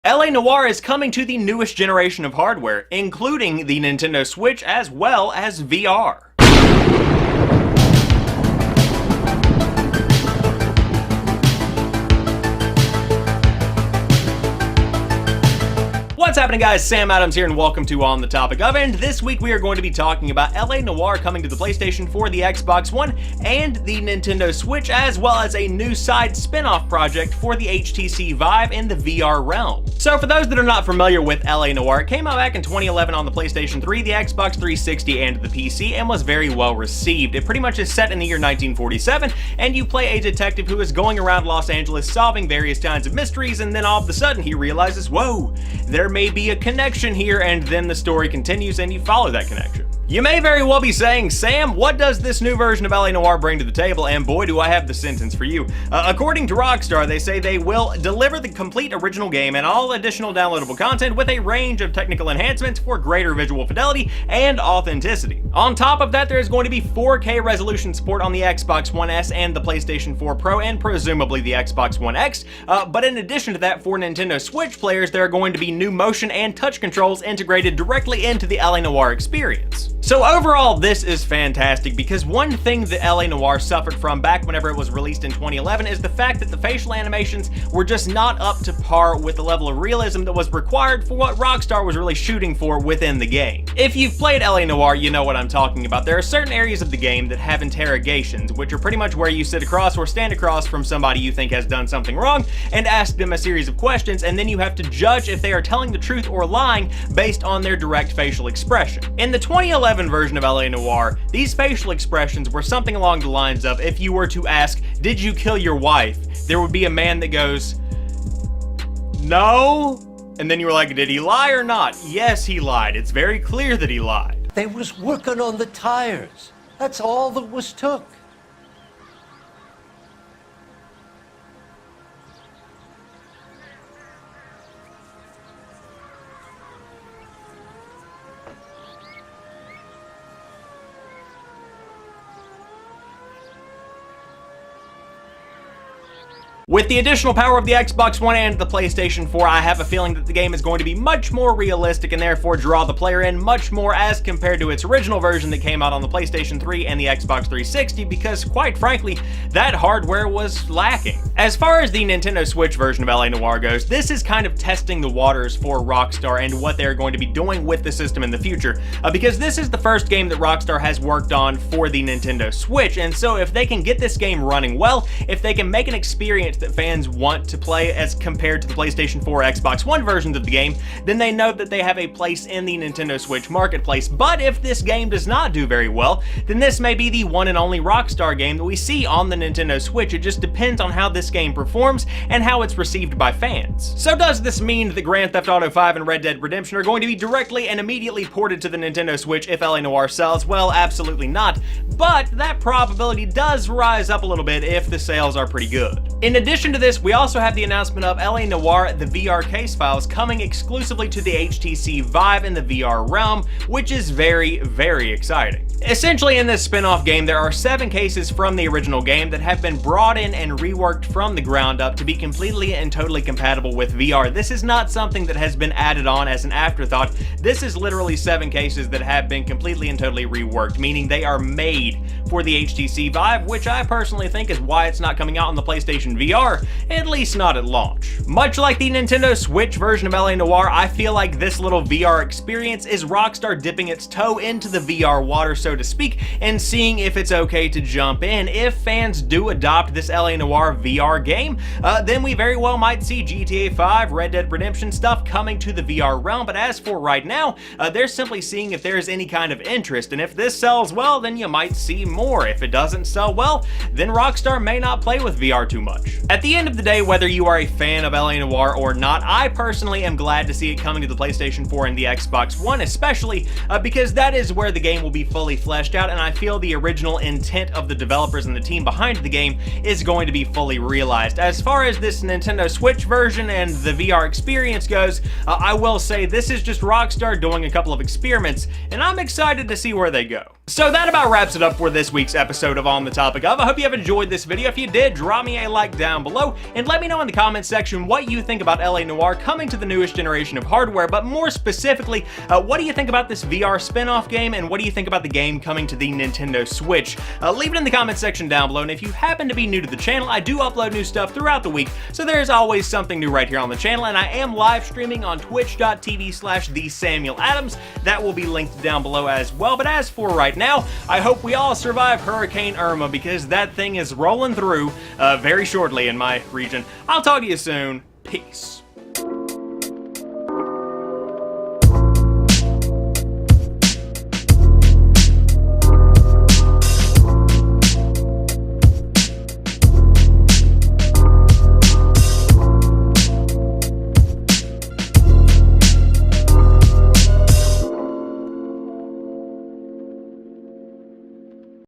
LA Noire is coming to the newest generation of hardware, including the Nintendo Switch as well as VR. What's happening, guys? Sam Adams here and welcome to On the Topic of, and this week we are going to be talking about LA Noire coming to the PlayStation 4, the Xbox One, and the Nintendo Switch, as well as a new side spin-off project for the HTC Vive in the VR realm. So for those that are not familiar with LA Noire, it came out back in 2011 on the PlayStation 3, the Xbox 360, and the PC, and was very well received. It pretty much is set in the year 1947, and you play a detective who is going around Los Angeles solving various kinds of mysteries, and then all of a sudden he realizes, whoa, there may be a connection here, and then the story continues and you follow that connection. You may very well be saying, Sam, what does this new version of LA Noire bring to the table? And boy, do I have the sentence for you. According to Rockstar, they say they will deliver the complete original game and all additional downloadable content with a range of technical enhancements for greater visual fidelity and authenticity. On top of that, there is going to be 4K resolution support on the Xbox One S and the PlayStation 4 Pro and presumably the Xbox One X. But in addition to that, for Nintendo Switch players, there are going to be new motion and touch controls integrated directly into the LA Noire experience. So overall, this is fantastic because one thing that LA Noire suffered from back whenever it was released in 2011 is the fact that the facial animations were just not up to par with the level of realism that was required for what Rockstar was really shooting for within the game. If you've played LA Noire, you know what I'm talking about. There are certain areas of the game that have interrogations, which are pretty much where you sit across or stand across from somebody you think has done something wrong and ask them a series of questions, and then you have to judge if they are telling the truth or lying based on their direct facial expression. In the 2011 version of LA Noire, these facial expressions were something along the lines of, if you were to ask, did you kill your wife? There would be a man that goes, no. And then you were like, did he lie or not? Yes, he lied. It's very clear that he lied. They was working on the tires. That's all that was took. With the additional power of the Xbox One and the PlayStation 4, I have a feeling that the game is going to be much more realistic and therefore draw the player in much more as compared to its original version that came out on the PlayStation 3 and the Xbox 360 because, quite frankly, that hardware was lacking. As far as the Nintendo Switch version of LA Noire goes, this is kind of testing the waters for Rockstar and what they're going to be doing with the system in the future, because this is the first game that Rockstar has worked on for the Nintendo Switch, and so if they can get this game running well, if they can make an experience that fans want to play as compared to the PlayStation 4 or Xbox One versions of the game, then they know that they have a place in the Nintendo Switch marketplace. But if this game does not do very well, then this may be the one and only Rockstar game that we see on the Nintendo Switch. It just depends on how this game performs and how it's received by fans. So does this mean that Grand Theft Auto 5 and Red Dead Redemption are going to be directly and immediately ported to the Nintendo Switch if LA Noire sells? Well, absolutely not. But that probability does rise up a little bit if the sales are pretty good. In addition to this, we also have the announcement of LA Noire, the VR case files, coming exclusively to the HTC Vive in the VR realm, which is very, very exciting. Essentially, in this spin-off game, there are 7 cases from the original game that have been brought in and reworked from the ground up to be completely and totally compatible with VR. This is not something that has been added on as an afterthought. This is literally 7 cases that have been completely and totally reworked, meaning they are made for the HTC Vive, which I personally think is why it's not coming out on the PlayStation VR, at least not at launch. Much like the Nintendo Switch version of LA Noire, I feel like this little VR experience is Rockstar dipping its toe into the VR water, so to speak, and seeing if it's okay to jump in. If fans do adopt this LA Noire VR game, then we very well might see GTA 5, Red Dead Redemption stuff coming to the VR realm, but as for right now, they're simply seeing if there's any kind of interest, and if this sells well, then you might see more. If it doesn't sell well, then Rockstar may not play with VR too much. At the end of the day, whether you are a fan of LA Noire or not, I personally am glad to see it coming to the PlayStation 4 and the Xbox One, especially because that is where the game will be fully fleshed out, and I feel the original intent of the developers and the team behind the game is going to be fully realized. As far as this Nintendo Switch version and the VR experience goes, I will say this is just Rockstar doing a couple of experiments, and I'm excited to see where they go. So that about wraps it up for this week's episode of On the Topic Of. I hope you have enjoyed this video. If you did, drop me a like down below, and let me know in the comments section what you think about LA Noire coming to the newest generation of hardware, but more specifically, what do you think about this VR spin-off game, and what do you think about the game coming to the Nintendo Switch? Leave it in the comments section down below, and if you happen to be new to the channel, I do upload new stuff throughout the week, so there's always something new right here on the channel, and I am live streaming on twitch.tv/thesamueladams. That will be linked down below as well, but as for right now, I hope we all survive Hurricane Irma, because that thing is rolling through very shortly in my region. I'll talk to you soon. Peace.